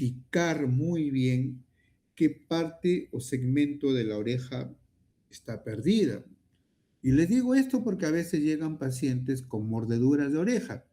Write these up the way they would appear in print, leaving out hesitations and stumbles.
identificar muy bien qué parte o segmento de la oreja está perdida. Y les digo esto porque a veces llegan pacientes con mordeduras de oreja,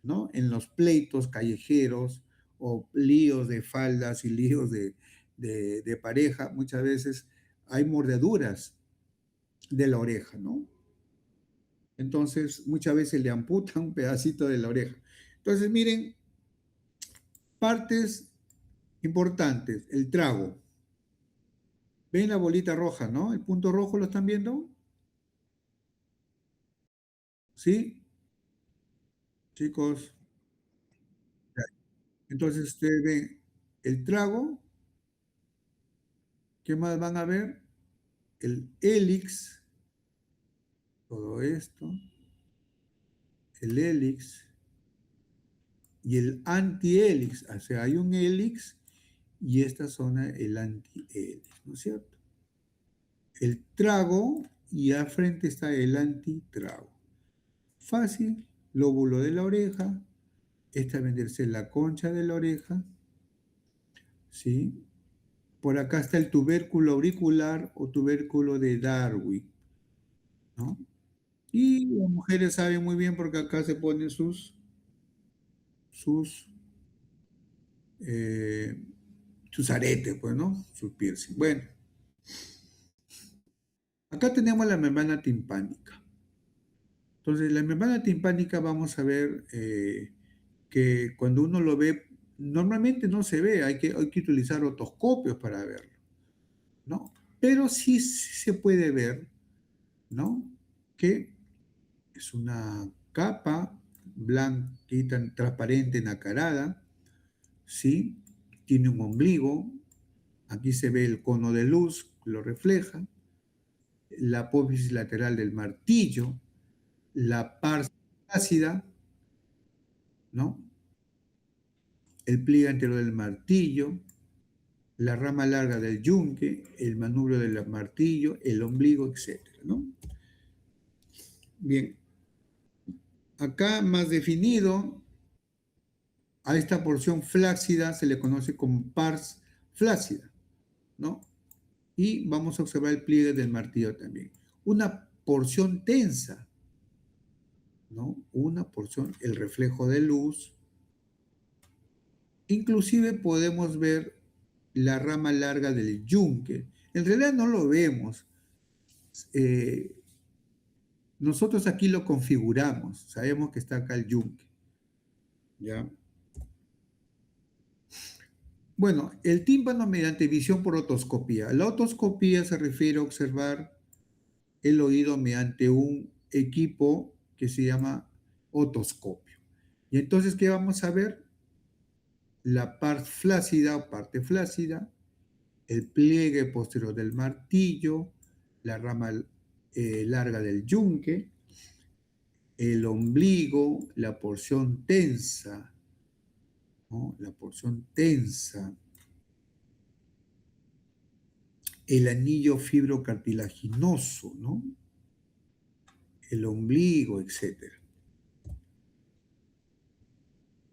¿no? En los pleitos callejeros o líos de faldas y líos de pareja, muchas veces hay mordeduras de la oreja, ¿no? Entonces, muchas veces le amputan un pedacito de la oreja. Entonces, miren, partes importantes, el trago. ¿Ven la bolita roja, no? El punto rojo, ¿lo están viendo? ¿Sí? Chicos, entonces ustedes ven el trago. ¿Qué más van a ver? El hélix, todo esto, el hélix y el antihélix. O sea, hay un hélix y esta zona el antihélix, ¿no es cierto? El trago y al frente está el antitrago. Fácil, lóbulo de la oreja, esta vendría a ser la concha de la oreja, ¿sí? Por acá está el tubérculo auricular o tubérculo de Darwin, ¿no? Y las mujeres saben muy bien porque acá se ponen sus, eh, sus aretes, pues, ¿no? Sus piercing. Bueno, acá tenemos la membrana timpánica. Entonces, la membrana timpánica vamos a ver que cuando uno lo ve, normalmente no se ve, hay que utilizar otoscopios para verlo, ¿no? Pero sí se puede ver, ¿no? Que es una capa blanquita, transparente, nacarada, ¿sí? Tiene un ombligo, aquí se ve el cono de luz, lo refleja, la apófisis lateral del martillo, la pars ácida, ¿no? El pliegue anterior del martillo, la rama larga del yunque, el manubrio del martillo, el ombligo, etcétera, ¿no? Bien, acá más definido, a esta porción flácida se le conoce como pars flácida, ¿no? Y vamos a observar el pliegue del martillo también. Una porción tensa, ¿no? Una porción, el reflejo de luz. Inclusive podemos ver la rama larga del yunque. En realidad no lo vemos. Eh, Nosotros aquí lo configuramos. Sabemos que está acá el yunque. ¿Ya? Bueno, el tímpano mediante visión por otoscopía. La otoscopía se refiere a observar el oído mediante un equipo que se llama otoscopio. Y entonces, ¿qué vamos a ver? La parte flácida o parte flácida, el pliegue posterior del martillo, la rama larga del yunque, el ombligo, la porción tensa, ¿no? La porción tensa, el anillo fibrocartilaginoso, ¿no? El ombligo, etcétera.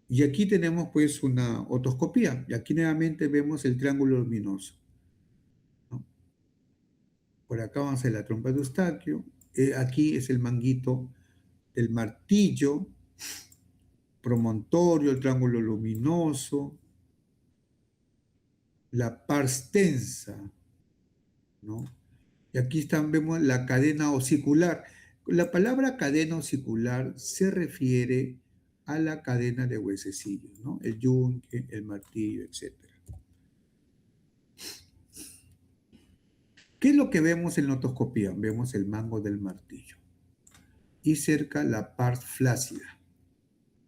Y aquí tenemos pues una otoscopía, y aquí nuevamente vemos el triángulo luminoso, ¿no? Por acá vamos a la trompa de Eustaquio, aquí es el manguito del martillo, promontorio, el triángulo luminoso, la pars tensa, ¿no? Y aquí están, vemos la cadena osicular. La palabra cadena osicular se refiere a la cadena de huesecillos, ¿no? El yunque, el martillo, etcétera. ¿Qué es lo que vemos en la otoscopía? Vemos el mango del martillo y cerca la pars flácida,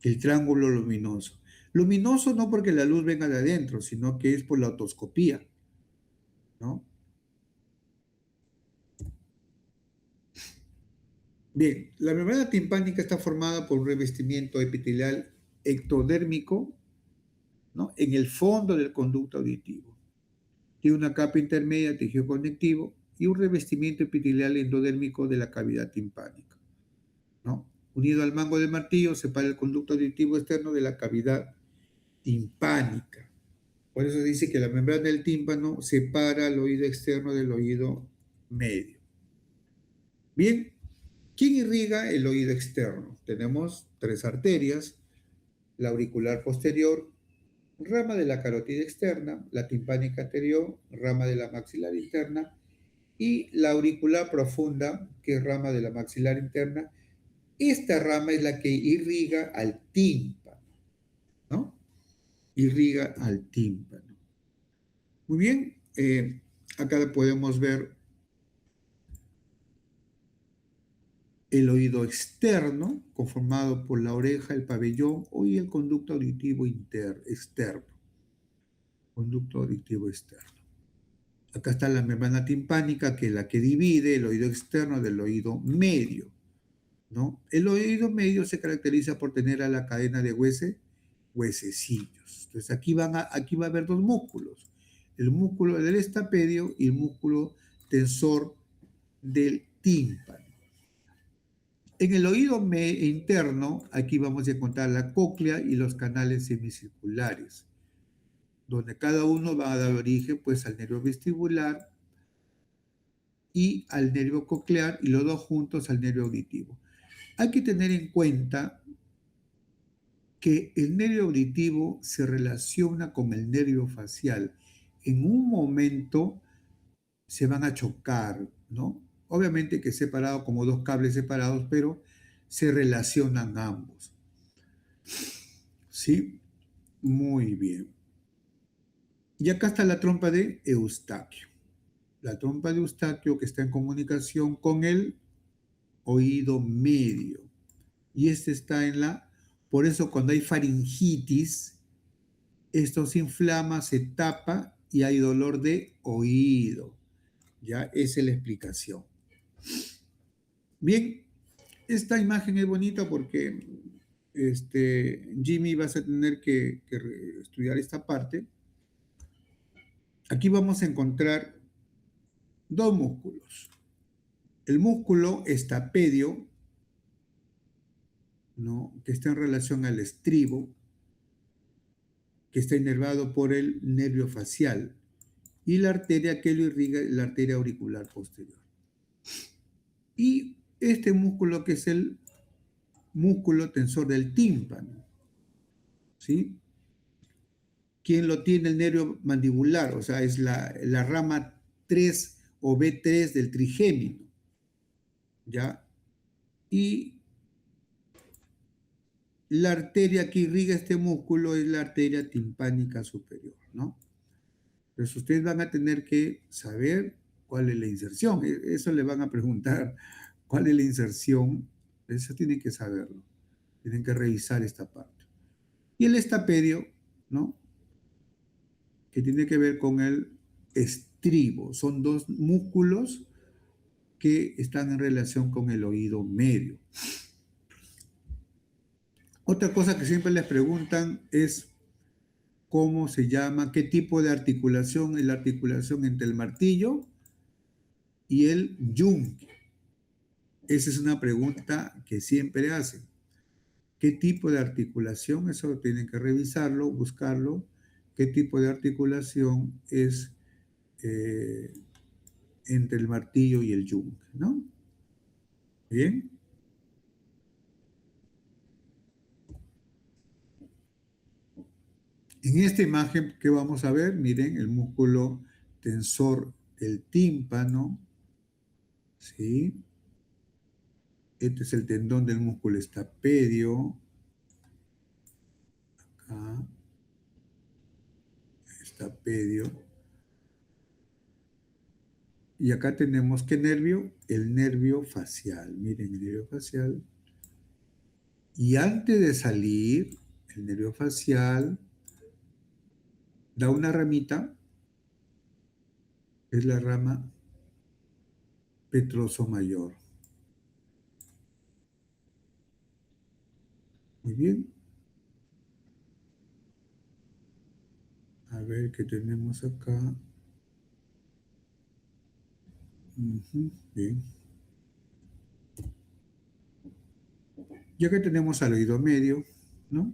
el triángulo luminoso. Luminoso no porque la luz venga de adentro, sino que es por la otoscopía, ¿no? Bien, la membrana timpánica está formada por un revestimiento epitelial ectodérmico, ¿no? En el fondo del conducto auditivo. Tiene una capa intermedia de tejido conectivo y un revestimiento epitelial endodérmico de la cavidad timpánica, ¿no? Unido al mango del martillo, separa el conducto auditivo externo de la cavidad timpánica. Por eso dice que la membrana del tímpano separa el oído externo del oído medio. Bien, ¿quién irriga el oído externo? Tenemos tres arterias: la auricular posterior, rama de la carótida externa, la timpánica anterior, rama de la maxilar interna, y la auricular profunda, que es rama de la maxilar interna. Esta rama es la que irriga al tímpano, ¿no? Irriga al tímpano. Muy bien, acá podemos ver el oído externo, conformado por la oreja, el pabellón y el conducto auditivo externo. Conducto auditivo externo. Acá está la membrana timpánica, que es la que divide el oído externo del oído medio, ¿no? El oído medio se caracteriza por tener a la cadena de huesecillos. Entonces aquí va a haber dos músculos: el músculo del estapedio y el músculo tensor del tímpano. En el oído interno, aquí vamos a encontrar la cóclea y los canales semicirculares, donde cada uno va a dar origen pues al nervio vestibular y al nervio coclear, y los dos juntos al nervio auditivo. Hay que tener en cuenta que el nervio auditivo se relaciona con el nervio facial. En un momento se van a chocar, ¿no? Obviamente que separado como dos cables separados, pero se relacionan ambos. ¿Sí? Muy bien. Y acá está la trompa de Eustaquio. La trompa de Eustaquio, que está en comunicación con el oído medio. Y este está en la... Por eso cuando hay faringitis, esto se inflama, se tapa y hay dolor de oído. Ya, esa es la explicación. Bien, esta imagen es bonita porque Jimmy vas a tener que estudiar esta parte. Aquí vamos a encontrar dos músculos. El músculo estapedio, ¿no?, que está en relación al estribo, que está inervado por el nervio facial, y la arteria que lo irriga, la arteria auricular posterior. Y este músculo, que es el músculo tensor del tímpano, ¿sí? ¿Quién lo tiene? El nervio mandibular, o sea, es la rama 3 o B3 del trigémino, ¿ya? Y la arteria que irriga este músculo es la arteria timpánica superior, ¿no? Entonces ustedes van a tener que saber cuál es la inserción. Eso le van a preguntar, ¿cuál es la inserción? Eso tienen que saberlo. Tienen que revisar esta parte. Y el estapedio, ¿no?, que tiene que ver con el estribo. Son dos músculos que están en relación con el oído medio. Otra cosa que siempre les preguntan es cómo se llama, qué tipo de articulación es la articulación entre el martillo y el yunque. Esa es una pregunta que siempre hacen. ¿Qué tipo de articulación? Eso tienen que revisarlo, buscarlo. ¿Qué tipo de articulación es entre el martillo y el yunque, ¿no? Bien. En esta imagen, ¿qué vamos a ver? Miren, el músculo tensor del tímpano, ¿sí? Este es el tendón del músculo estapedio. Acá, estapedio. Y acá tenemos, ¿qué nervio? El nervio facial. Miren, el nervio facial. Y antes de salir, el nervio facial da una ramita, es la rama petroso mayor. Muy bien. A ver qué tenemos acá. Bien. Ya que tenemos al oído medio, ¿no?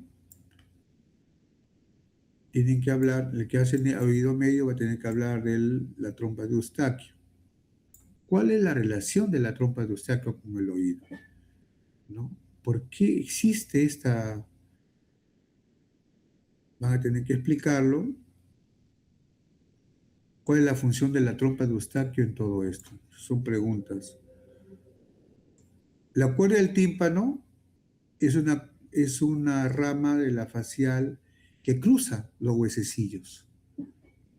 tienen que hablar, el que hace el oído medio va a tener que hablar de la trompa de Eustaquio. ¿Cuál es la relación de la trompa de Eustaquio con el oído? ¿No? ¿Por qué existe esta? Van a tener que explicarlo. ¿Cuál es la función de la trompa de Eustaquio en todo esto? Son preguntas. La cuerda del tímpano es una rama de la facial que cruza los huesecillos,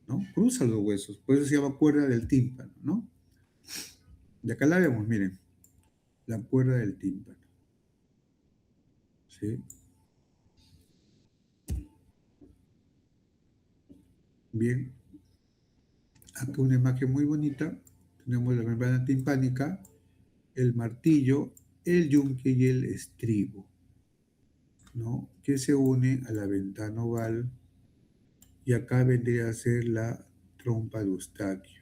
¿no? Cruza los huesos, por eso se llama cuerda del tímpano, ¿no? De acá la vemos, miren, la cuerda del tímpano, ¿sí? Bien, acá una imagen muy bonita, tenemos la membrana timpánica, el martillo, el yunque y el estribo, ¿no? Que se une a la ventana oval y acá vendría a ser la trompa de Eustaquio.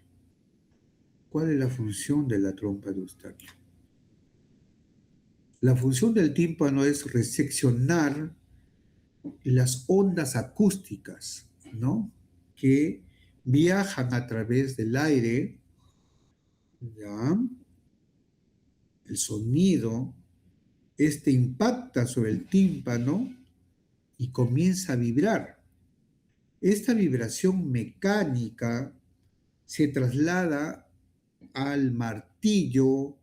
¿Cuál es la función de la trompa de Eustaquio? La función del tímpano es recepcionar las ondas acústicas, ¿no? Que viajan a través del aire, ¿ya? El sonido, este impacta sobre el tímpano y comienza a vibrar. Esta vibración mecánica se traslada al martillo,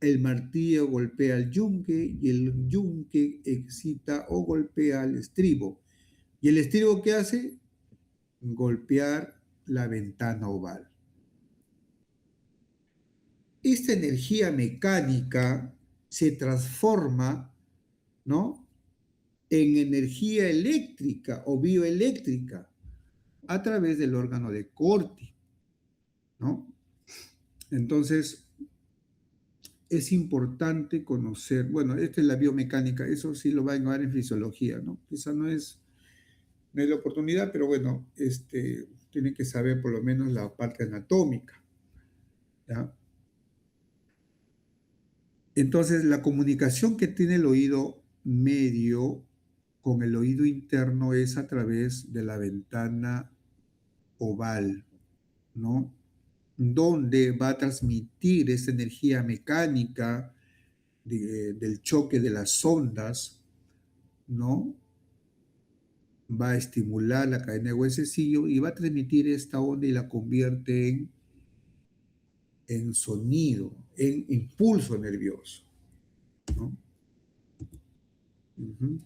el martillo golpea el yunque y el yunque excita o golpea el estribo. ¿Y el estribo qué hace? Golpear la ventana oval. Esta energía mecánica se transforma, ¿no?, en energía eléctrica o bioeléctrica a través del órgano de Corti, ¿no? Entonces, es importante conocer, bueno, esta es la biomecánica, eso sí lo va a encontrar en fisiología, ¿no? Esa no es la oportunidad, pero bueno, tienen que saber por lo menos la parte anatómica, ¿ya? Entonces, la comunicación que tiene el oído medio con el oído interno es a través de la ventana oval, ¿no? Donde va a transmitir esa energía mecánica del choque de las ondas, ¿no? Va a estimular la cadena de huesecillo y va a transmitir esta onda y la convierte en sonido, en impulso nervioso, ¿no? Ujú.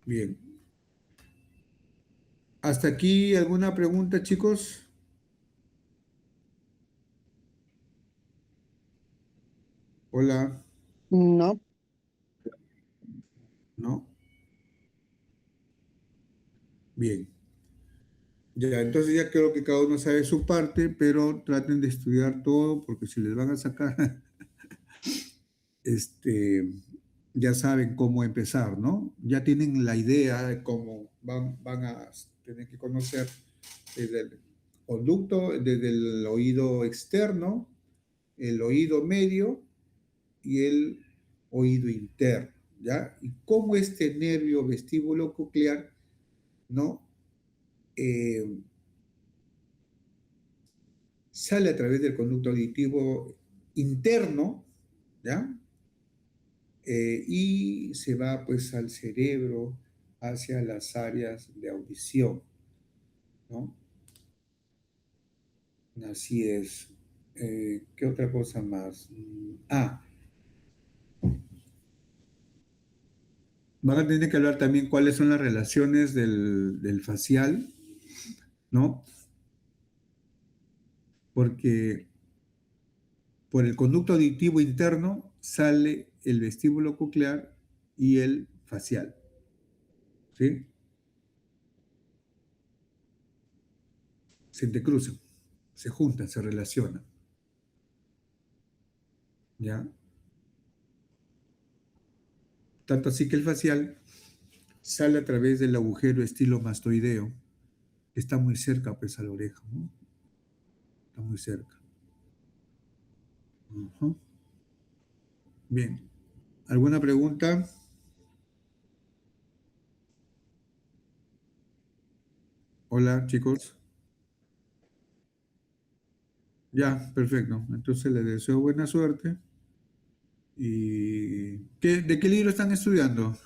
Bien. ¿Hasta aquí alguna pregunta, chicos? Hola, No, ¿no? Bien. Ya, entonces ya creo que cada uno sabe su parte, pero traten de estudiar todo porque si les van a sacar, este, ya saben cómo empezar, ¿no? Ya tienen la idea de cómo van a tener que conocer desde el conducto, desde el oído externo, el oído medio y el oído interno, ¿ya? Y cómo este nervio vestíbulo coclear, ¿no? Eh, Sale a través del conducto auditivo interno, ¿ya? Y se va pues al cerebro, hacia las áreas de audición, ¿no? Así es. ¿Qué otra cosa más? Van a tener que hablar también cuáles son las relaciones del facial, ¿no? Porque por el conducto auditivo interno sale el vestíbulo coclear y el facial, ¿sí? Se entrecruzan, se juntan, se relacionan, ¿ya? Tanto así que el facial sale a través del agujero estilomastoideo, que está muy cerca, pues, a la oreja, ¿no? Está muy cerca. Ujú. Bien. ¿Alguna pregunta? Hola, chicos. Ya, perfecto. Entonces les deseo buena suerte. ¿De qué libro están estudiando?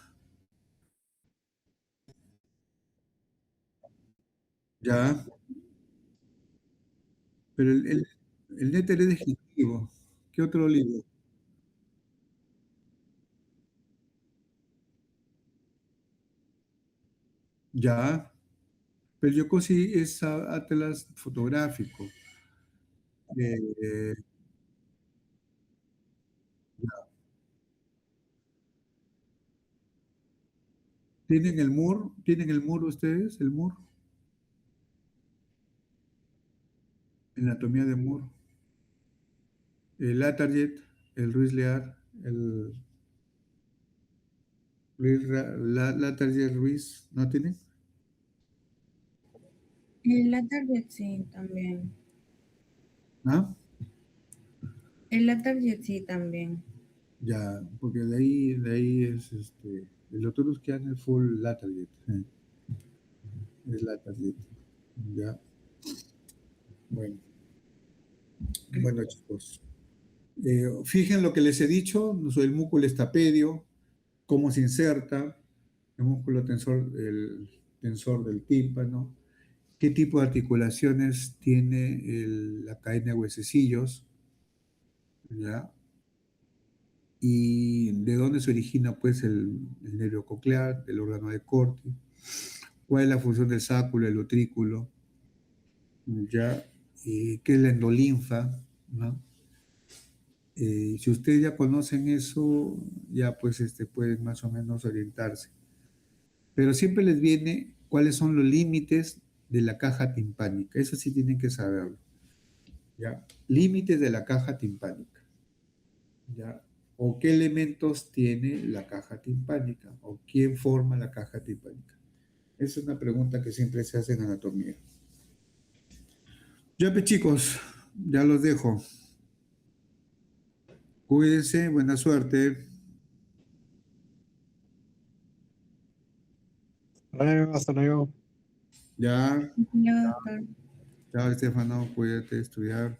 Ya, pero el Néter es descriptivo. ¿Qué otro libro? Ya, pero yo sí es atlas fotográfico. Eh, ¿Tienen el MUR? ¿Tienen el MUR ustedes? ¿El MUR? Anatomía de MUR. El Atarjet, el Ruiz Lear, el Latarjet Ruiz, ¿no tienen? La target sí, también. ¿Ah? La target sí, también. Ya, porque de ahí es el otro que es full Latarjet. Es Latarjet. Ya, bueno, bueno chicos. Fijen lo que les he dicho, el músculo estapedio, cómo se inserta, el músculo tensor, el tensor del tímpano, qué tipo de articulaciones tiene la cadena de huesecillos, ¿ya? Y de dónde se origina pues el nervio coclear, el órgano de Corti, cuál es la función del sacro, el utrículo, ¿ya? Y qué es la endolinfa, ¿no? Si ustedes ya conocen eso, ya pues pueden más o menos orientarse. Pero siempre les viene cuáles son los límites de la caja timpánica. Eso sí tienen que saberlo. ¿Ya? Límites de la caja timpánica. ¿Ya? O qué elementos tiene la caja timpánica. O quién forma la caja timpánica. Esa es una pregunta que siempre se hace en anatomía. Ya, pues chicos, ya los dejo. Cuídense, buena suerte. Hasta luego, hasta luego. Ya, Luego, doctor. chao, Estefano, cuídate, estudiar.